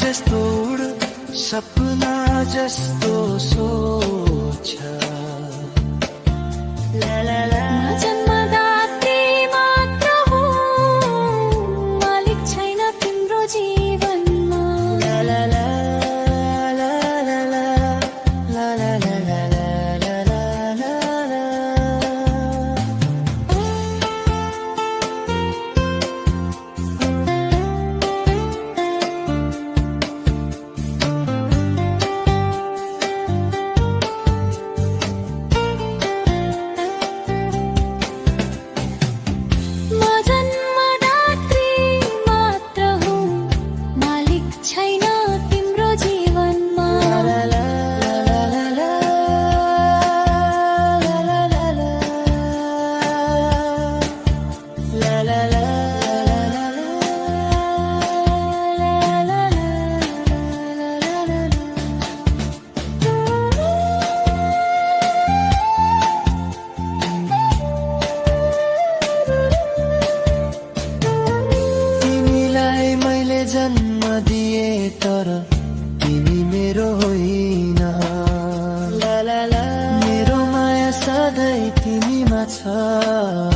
जस्तो उड सपना जस्तो सोच ला ला ला जन्मदात्री मात्र हो मालिक छैन तिम्रो जीवनमा ला ला ला ला ला ला ला ला ला ला ला ला ला म जन्मदात्री मात्र हो मालिक छैन तिम्रो जीवनमा ला ला ला ला ला ला ला ला ला ला तिमीलाई मैले जन्म दिए तर तिमी मेरो होइन ला ला ला मेरो माया सधैँ तिमीमा छ